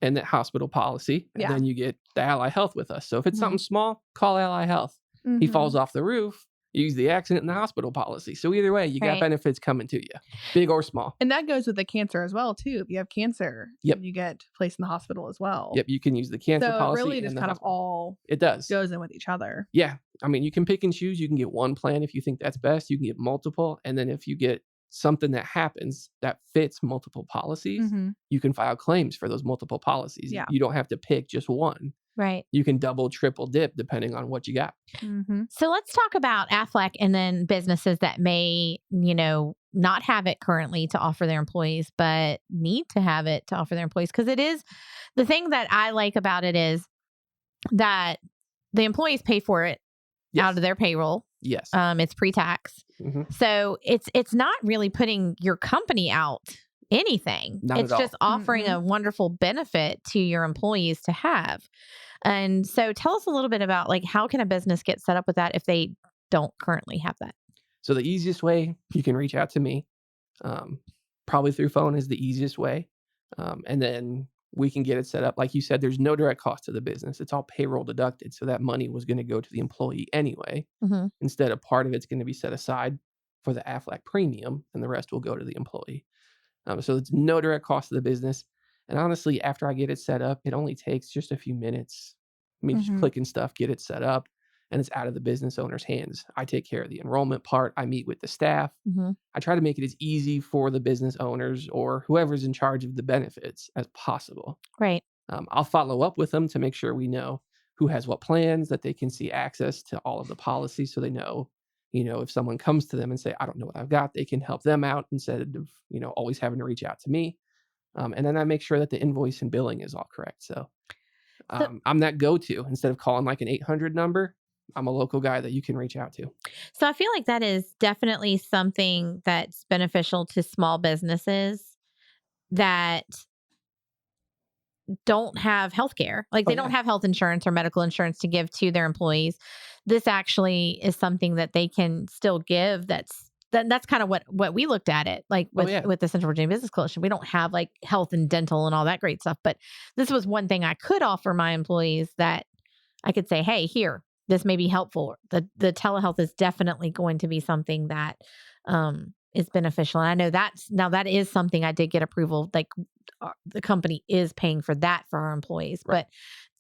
and the hospital policy. And then you get the Ally Health with us. So if it's something small, call Ally Health. He falls off the roof. Use the accident and the hospital policy. So either way, you got benefits coming to you, big or small. And that goes with the cancer as well, too. If you have cancer, you get placed in the hospital as well. Yep, you can use the cancer policy. So it really just kind of all goes in with each other. Yeah. I mean, you can pick and choose. You can get one plan if you think that's best. You can get multiple. And then if you get something that happens that fits multiple policies, you can file claims for those multiple policies. Yeah. You don't have to pick just one. Right. You can double, triple dip depending on what you got. So let's talk about Aflac and then businesses that may, not have it currently to offer their employees, but need to have it to offer their employees. Because it is the thing that I like about it is that the employees pay for it out of their payroll. Yes. It's pre-tax. So it's not really putting your company out anything. It's just offering a wonderful benefit to your employees to have. And so tell us a little bit about like how can a business get set up with that if they don't currently have that? So the easiest way you can reach out to me, probably through phone is the easiest way. And then we can get it set up. Like you said, there's no direct cost to the business. It's all payroll deducted. So that money was going to go to the employee anyway. Instead, a part of it's going to be set aside for the Aflac premium and the rest will go to the employee. So it's no direct cost to the business. And honestly, after I get it set up, it only takes just a few minutes. I mean, just clicking stuff, get it set up, and it's out of the business owner's hands. I take care of the enrollment part. I meet with the staff. I try to make it as easy for the business owners or whoever's in charge of the benefits as possible. Right. I'll follow up with them to make sure we know who has what plans, that they can see access to all of the policies so they know, if someone comes to them and say, I don't know what I've got, they can help them out instead of, always having to reach out to me. And then I make sure that the invoice and billing is all correct. So I'm that go-to. Instead of calling like an 800 number, I'm a local guy that you can reach out to. So I feel like that is definitely something that's beneficial to small businesses that don't have health care. Like Oh, they don't yeah. have health insurance or medical insurance to give to their employees. This actually is something that they can still give. That's kind of what we looked at it like Oh, yeah. with the Central Virginia Business Coalition. We don't have like health and dental and all that great stuff, but this was one thing I could offer my employees that I could say, hey, here, this may be helpful. The telehealth is definitely going to be something that is beneficial. And I know that is something I did get approval. Like the company is paying for that for our employees, Right.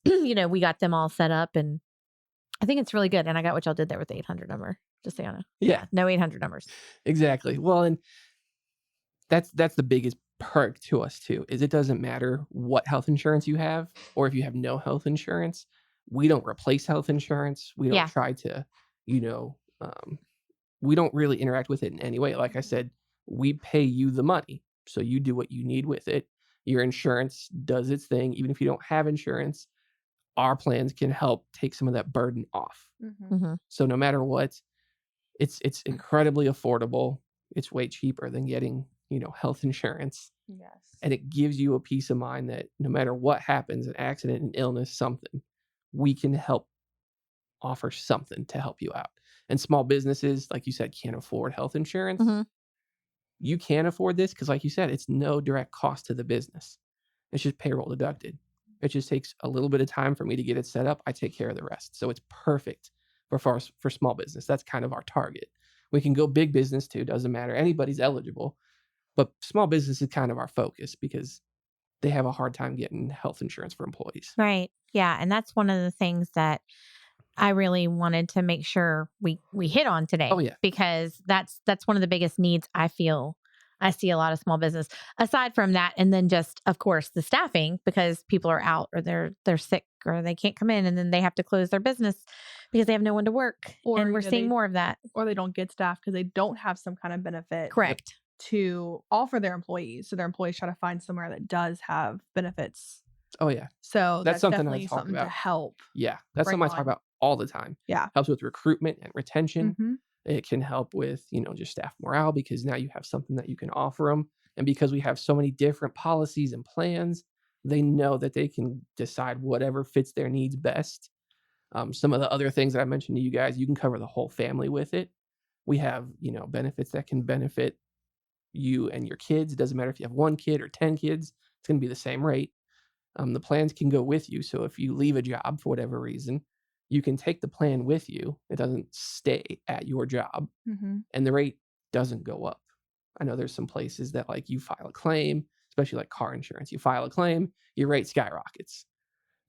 but we got them all set up, and I think it's really good. And I got what y'all did there with the 800 number. Just so you know, Yeah. no 800 numbers. Exactly. Well, and that's the biggest perk to us too, is it doesn't matter what health insurance you have or if you have no health insurance. We don't replace health insurance. We don't Yeah. try to, we don't really interact with it in any way. Like I said, we pay you the money, so you do what you need with it. Your insurance does its thing. Even if you don't have insurance, our plans can help take some of that burden off. Mm-hmm. So no matter what, it's incredibly affordable. It's way cheaper than getting, health insurance. Yes. And it gives you a peace of mind that no matter what happens, an accident, an illness, something, we can help offer something to help you out. And small businesses, like you said, can't afford health insurance. Mm-hmm. You can afford this because, like you said, it's no direct cost to the business. It's just payroll deducted. It just takes a little bit of time for me to get it set up. I take care of the rest. So it's perfect for small business. That's kind of our target. We can go big business too. Doesn't matter. Anybody's eligible. But small business is kind of our focus because they have a hard time getting health insurance for employees. Right. Yeah. And that's one of the things that I really wanted to make sure we hit on today. Oh, yeah. Because that's one of the biggest needs I feel. I see a lot of small business aside from that. And then just, of course, the staffing, because people are out or they're sick or they can't come in, and then they have to close their business because they have no one to work. Or, and we're seeing more of that. Or they don't get staff because they don't have some kind of benefit. Correct. To offer their employees. So their employees try to find somewhere that does have benefits. Oh, yeah. So that's something I definitely talk something about. to help. Yeah. That's bring something I talk on. about all the time. Yeah. Helps with recruitment and retention. Mm-hmm. It can help with, just staff morale because now you have something that you can offer them. And because we have so many different policies and plans, they know that they can decide whatever fits their needs best. Some of the other things that I mentioned to you guys, you can cover the whole family with it. We have, benefits that can benefit you and your kids. It doesn't matter if you have 1 kid or 10 kids, it's going to be the same rate. The plans can go with you. So if you leave a job for whatever reason, you can take the plan with you. It doesn't stay at your job, and the rate doesn't go up. I know there's some places that like you file a claim, especially like car insurance. You file a claim, your rate skyrockets.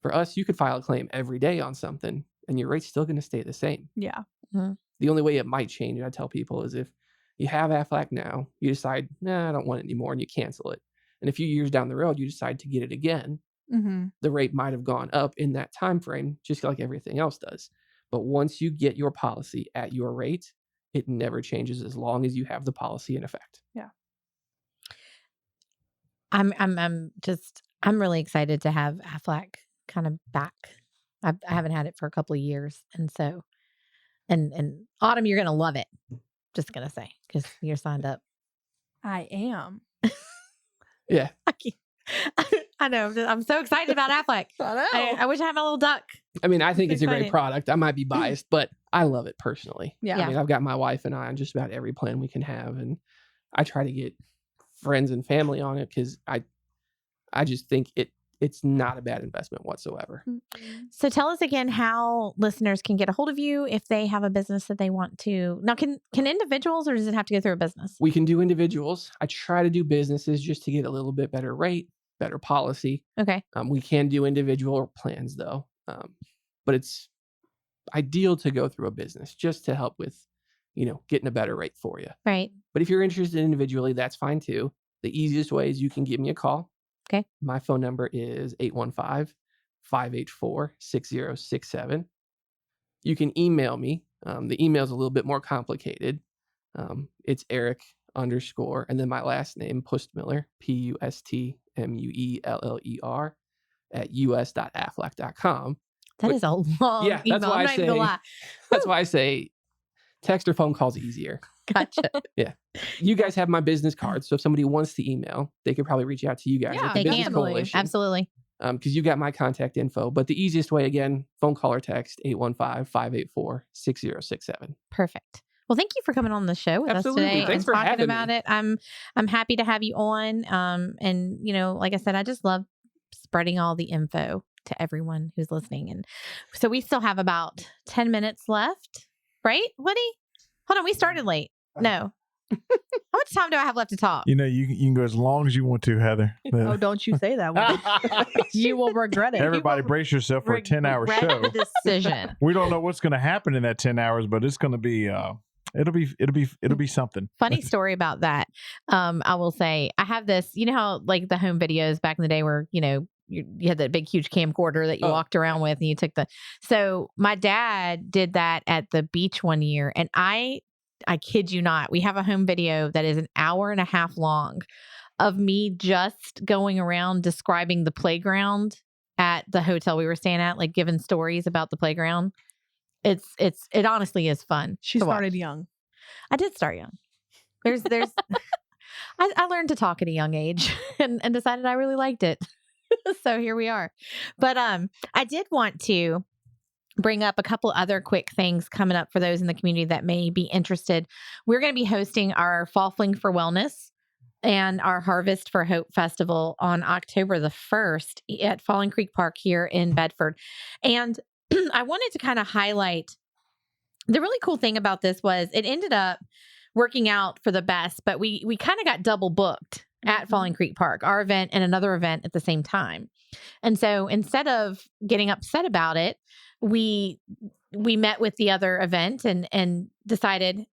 For us, you could file a claim every day on something and your rate's still going to stay the same. Yeah. Mm-hmm. The only way it might change, I tell people, is if you have Aflac now, you decide, I don't want it anymore, and you cancel it. And a few years down the road, you decide to get it again. The rate might have gone up in that time frame, just like everything else does. But once you get your policy at your rate, it never changes as long as you have the policy in effect. Yeah. I'm really excited to have Aflac kind of back. I haven't had it for a couple of years, and so, and Autumn, you're gonna love it. Just gonna say because you're signed up. I am. Yeah. I know. I'm so excited about Aflac. I know. I wish I had my little duck. I mean, I think it's a great Excited. product. I might be biased, but I love it personally. Yeah. I mean, I've got my wife and I on just about every plan we can have, and I try to get friends and family on it because I just think it's not a bad investment whatsoever. So tell us again how listeners can get a hold of you if they have a business that they want to. Now, can individuals, or does it have to go through a business? We can do individuals. I try to do businesses just to get a little bit better rate, better policy. Okay. We can do individual plans though, but it's ideal to go through a business just to help with, getting a better rate for you. Right. But if you're interested individually, that's fine too. The easiest way is you can give me a call. Okay. My phone number is 815-584-6067. You can email me. The email is a little bit more complicated. It's Eric _ and then my last name, Pustmueller, PUSTMUELLER at us.aflac.com. That is a long Yeah, email. that's why I'm not even gonna lie. That's why I say text or phone calls easier. Gotcha. You guys have my business card, so if somebody wants to email, they could probably reach out to you guys Yeah, at the they Business can. Coalition. Absolutely. Because you got my contact info. But the easiest way, again, phone call or text 815-584-6067. Perfect. Well, thank you for coming on the show with Absolutely. us today Thanks and for talking having about me. it. I'm happy to have you on. And like I said, I just love spreading all the info to everyone who's listening. And so we still have about 10 minutes left, right, Woody? Hold on, we started late. No. How much time do I have left to talk? You can go as long as you want to, Heather. Oh, don't you say that one. You will regret it. Everybody brace yourself for a 10-hour Regret show. the decision. We don't know what's going to happen in that 10 hours, but it's going to be it'll be something. Funny story about that. I will say I have this, you know how like the home videos back in the day where, you had that big, huge camcorder that you walked around with and you took so my dad did that at the beach one year. And I kid you not, we have a home video that is an hour and a half long of me just going around describing the playground at the hotel we were staying at, like giving stories about the playground. It honestly is fun. She to watch. started young. I did start young. There's I learned to talk at a young age and decided I really liked it. So here we are. But I did want to bring up a couple other quick things coming up for those in the community that may be interested. We're going to be hosting our Fall Fling for Wellness and our Harvest for Hope Festival on October the 1st at Falling Creek Park here in Bedford. And I wanted to kind of highlight the really cool thing about this was it ended up working out for the best, but we kind of got double booked at Falling Creek Park, our event and another event at the same time. And so instead of getting upset about it, we met with the other event and decided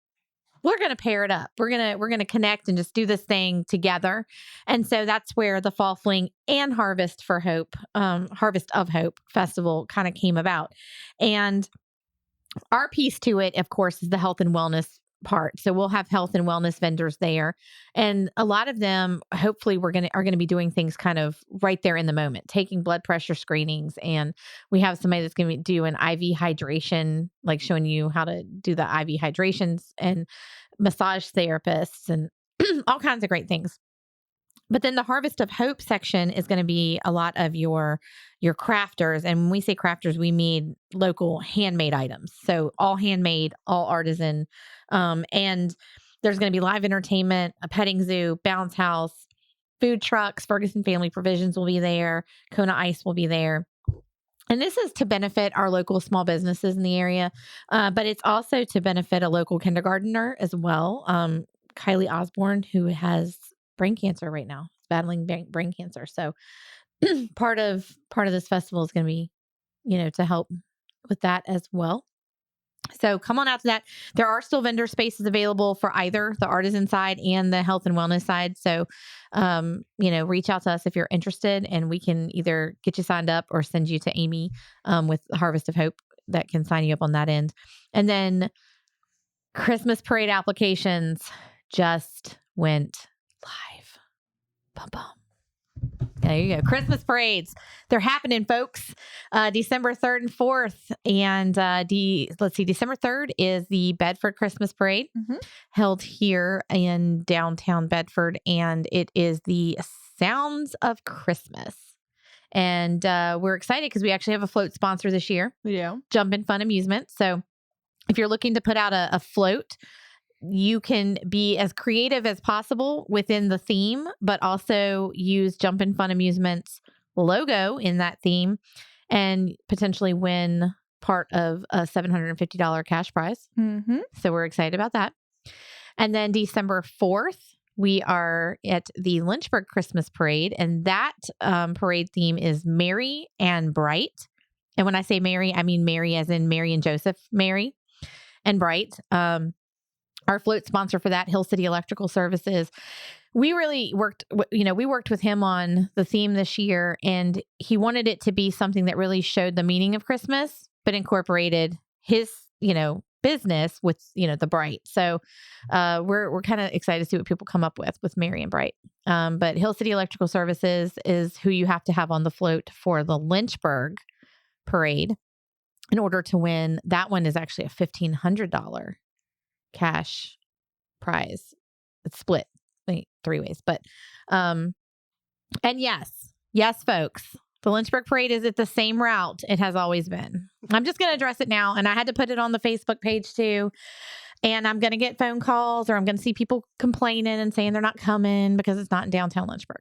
we're going to pair it up. We're going to connect and just do this thing together. And so that's where the Fall Fling and Harvest for Hope, Harvest of Hope Festival kind of came about. And our piece to it, of course, is the health and wellness part. So we'll have health and wellness vendors there. And a lot of them, hopefully are going to be doing things kind of right there in the moment, taking blood pressure screenings. And we have somebody that's going to do an IV hydration, like showing you how to do the IV hydrations, and massage therapists and all kinds of great things. But then the Harvest of Hope section is going to be a lot of your crafters. And when we say crafters, we mean local handmade items. So all handmade, all artisan. And there's going to be live entertainment, a petting zoo, bounce house, food trucks. Ferguson Family Provisions will be there. Kona Ice will be there. And this is to benefit our local small businesses in the area. But it's also to benefit a local kindergartner as well. Kylie Osborne, who has brain cancer right now, battling brain cancer. So part of this festival is going to be, to help with that as well. So come on out to that. There are still vendor spaces available for either the artisan side and the health and wellness side. So, reach out to us if you're interested, and we can either get you signed up or send you to Amy with Harvest of Hope that can sign you up on that end. And then Christmas parade applications just went live. Bum, bum. There you go. Christmas parades. They're happening, folks. December 3rd and 4th. And December 3rd is the Bedford Christmas Parade held here in downtown Bedford. And it is the Sounds of Christmas. And we're excited because we actually have a float sponsor this year. We do. Jumpin' Fun Amusement. So if you're looking to put out a float, you can be as creative as possible within the theme, but also use Jumpin' Fun Amusement's logo in that theme and potentially win part of a $750 cash prize. Mm-hmm. So we're excited about that. And then December 4th, we are at the Lynchburg Christmas Parade, and that parade theme is Merry and Bright. And when I say Mary, I mean Mary as in Mary and Joseph, Mary and Bright. Our float sponsor for that, Hill City Electrical Services. We really worked with him on the theme this year, and he wanted it to be something that really showed the meaning of Christmas, but incorporated his, business with, the Bright. So we're kind of excited to see what people come up with Mary and Bright. But Hill City Electrical Services is who you have to have on the float for the Lynchburg parade in order to win. That one is actually a $1,500 cash prize. It's split like 3 ways, but and yes, folks, the Lynchburg Parade is at the same route it has always been. I'm just going to address it now, and I had to put it on the Facebook page too. And I'm going to get phone calls, or I'm going to see people complaining and saying they're not coming because it's not in downtown Lynchburg.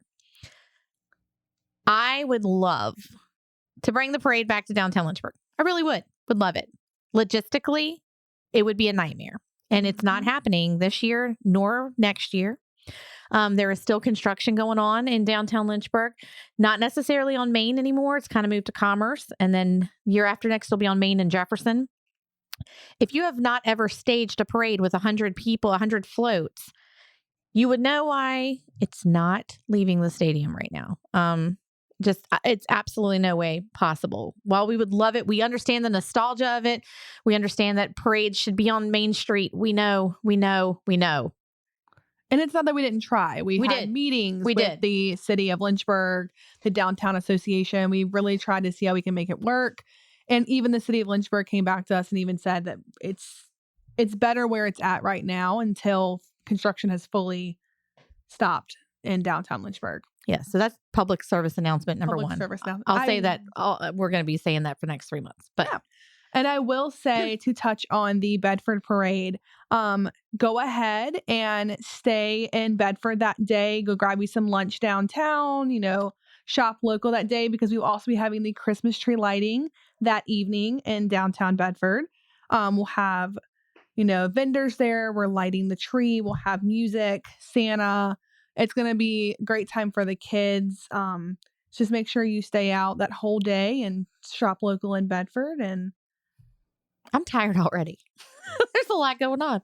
I would love to bring the parade back to downtown Lynchburg. I really would love it. Logistically, it would be a nightmare, and it's not happening this year nor next year. There is still construction going on in downtown Lynchburg, not necessarily on Main anymore. It's kind of moved to Commerce, and then year after next will be on Main and Jefferson. If you have not ever staged a parade with 100 people, 100 floats, you would know why it's not leaving the stadium right now. It's absolutely no way possible. While we would love it, we understand the nostalgia of it. We understand that parades should be on Main Street. We know. And it's not that we didn't try. We had did. meetings We with did. the city of Lynchburg, the downtown association. We really tried to see how we can make it work. And even the city of Lynchburg came back to us and even said that it's better where it's at right now until construction has fully stopped in downtown Lynchburg. Yeah, so that's public service announcement number Public one. service announcement. I'll say that we're going to be saying that for the next 3 months. But Yeah. And I will say, to touch on the Bedford Parade, go ahead and stay in Bedford that day. Go grab you some lunch downtown, shop local that day, because we will also be having the Christmas tree lighting that evening in downtown Bedford. We'll have, vendors there. We're lighting the tree. We'll have music, Santa. It's going to be a great time for the kids. Just make sure you stay out that whole day and shop local in Bedford. And I'm tired already. There's a lot going on.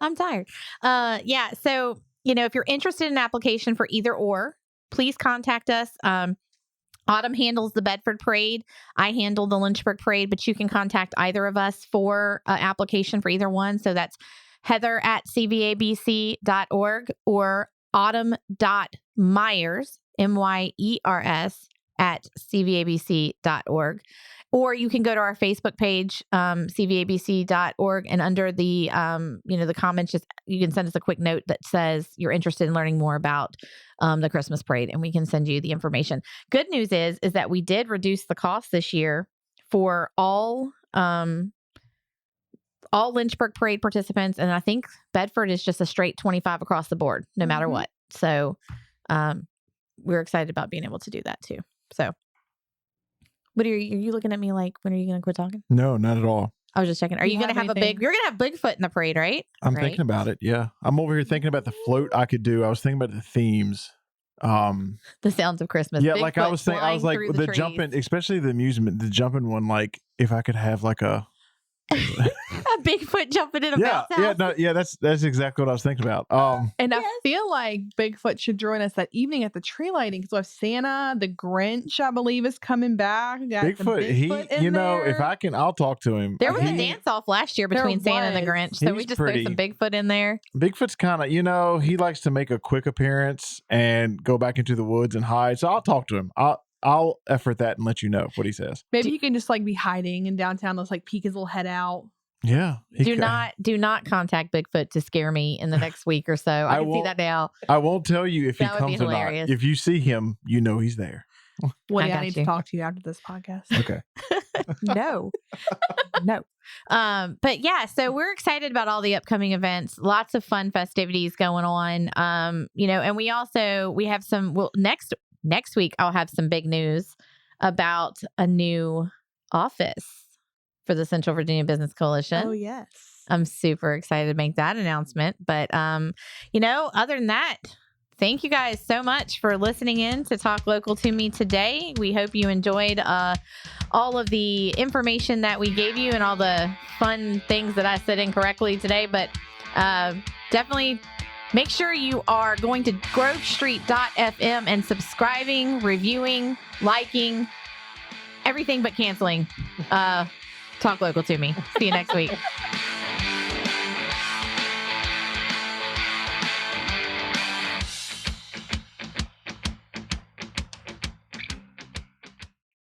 I'm tired. Yeah. So, if you're interested in an application for either or, please contact us. Autumn handles the Bedford Parade. I handle the Lynchburg Parade, but you can contact either of us for an application for either one. So that's heather@cvabc.org or autumn.myers, MYERS, @cvabc.org. Or you can go to our Facebook page, cvabc.org, and under the, the comments, you can send us a quick note that says you're interested in learning more about the Christmas parade, and we can send you the information. Good news is that we did reduce the cost this year for all Lynchburg parade participants, and I think Bedford is just a straight 25 across the board, no matter what. So we're excited about being able to do that too. So. What are you looking at me like? When are you going to quit talking? No, not at all. I was just checking. Are you going to have you're going to have Bigfoot in the parade, right? I'm thinking about it. Yeah. I'm over here thinking about the float I could do. I was thinking about the themes. The sounds of Christmas. Yeah. Bigfoot like I was saying, I was like the trees. jumping, especially the amusement, the jumping one, like if I could have like a Bigfoot jumping in a bounce house. That's exactly what I was thinking about. And I feel like Bigfoot should join us that evening at the tree lighting, because we have Santa, the Grinch, I believe, is coming back. Bigfoot, if I can, I'll talk to him. There was a dance off last year between Santa and the Grinch, so we just threw some Bigfoot in there. Bigfoot's kind of, he likes to make a quick appearance and go back into the woods and hide. So I'll talk to him. I'll effort that and let you know what he says. Maybe he can just be hiding in downtown. Let's peek his little head out. Yeah. Do not contact Bigfoot to scare me in the next week or so. I can see that now. I won't tell you if he comes or not. If you see him, he's there. Woody, I need to talk to you after this podcast. Okay. No. But yeah, so we're excited about all the upcoming events. Lots of fun festivities going on. And we have some, next week I'll have some big news about a new office for the Central Virginia Business Coalition. Oh, yes. I'm super excited to make that announcement. But, other than that, thank you guys so much for listening in to Talk Local to Me today. We hope you enjoyed all of the information that we gave you and all the fun things that I said incorrectly today. But definitely make sure you are going to grovestreet.fm and subscribing, reviewing, liking, everything but canceling. Talk Local to Me. See you next week.